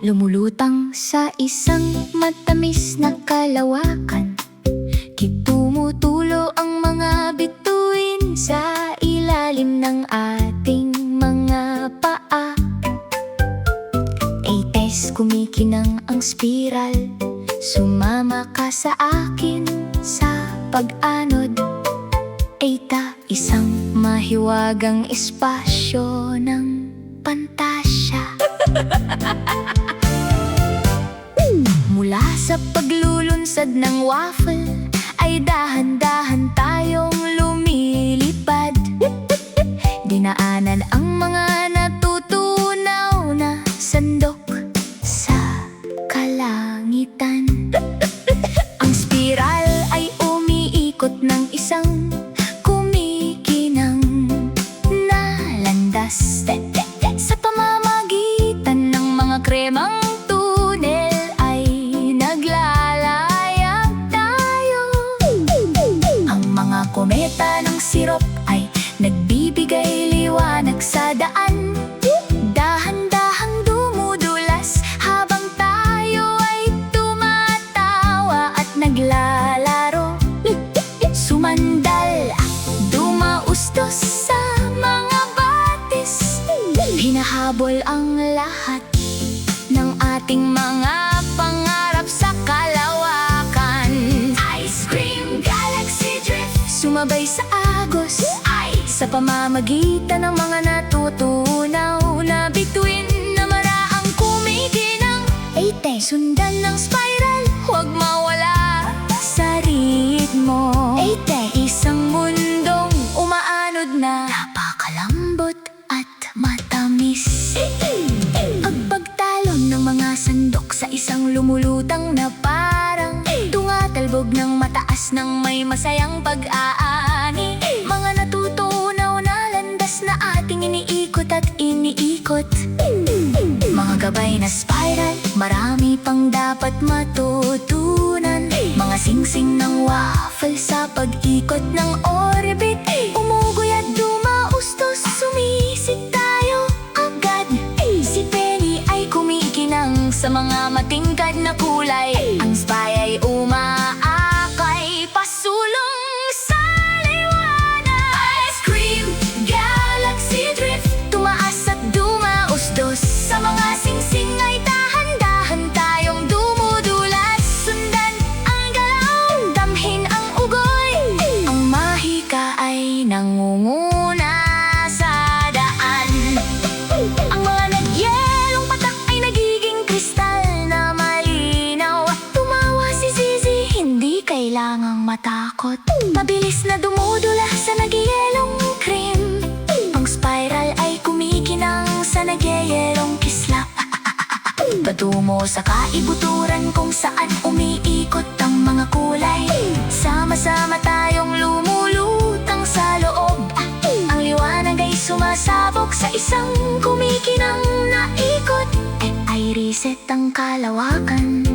lumulutang sa isang matamis na kalawakan. Tumutulo ang mga bituin sa ilalim ng ating mga paa. Kumikinang ang spiral, sumama ka sa akin sa pag-anod. Isang mahiwagang espasyo ng pantasya. Mula sa paglulunsad ng waffle ay dahan-dahan tayong lumilipad. Dinaanan ang mga natutunaw na sandok sa kalangitan. Ang spiral ay umiikot ng isang kumikinang na landas. Sa pamamagitan ng mga kremang tunel ay naglalayag tayo. Ang mga kometa ng sirop ay nagbibigay liwanag sa daan. Dahan-dahang dumudulas habang tayo ay tumatawa at naglalaro. Sumandal, dumaustos sa mga batis. Hinahabol ang lahat ng ating mga pangarap sa kalawakan. Ice Cream Galaxy Drift, sumabay sa agos sa pamamagitan ng mga natutunaw na bituin na maraang kumikinang. Sundan ng spiral, huwag mawala sa ritmo. Isang mundong umaanod na napakalambot at matamis. Ang pagtalon ng mga sandok sa isang lumulutang na parang tumatalbog ng mataas ng may masayang pag-aani. Mga natutunaw na landas na ating iniikot at iniikot. Mga gabay na spiral, marami pang dapat matutunan. Mga singsing ng waffle sa pag-ikot ng orbit. Umugoy at dumaustos, sumisig tayo agad. Si Penny ay kumikinang sa mga matingkad na kulay. Ang spy ay umaakay pasulong sa liwanag. Ice Cream Galaxy Drift, tumaas at dumaustos. Sa mga singsing ay dahan-dahan tayong dumudulas. Sundan ang galaw, damhin ang ugoy. Ang mahika ay nangunguna sa daan. Ang mga nagyelong patak ay nagiging kristal na malinaw. Tumawa si Zizi, hindi kailangang matakot. Mabilis na dumudula sa nagyelong cream. Ang spiral ay kumikinang sa nagyelong kislap. Patungo sa kaibuturan kung saan umiikot ang mga kulay. Sama-sama tayong lumulutang sa loob. Ang liwanag ay sumasabog sa isang kumikinang na ikot. Ay reset ang kalawakan.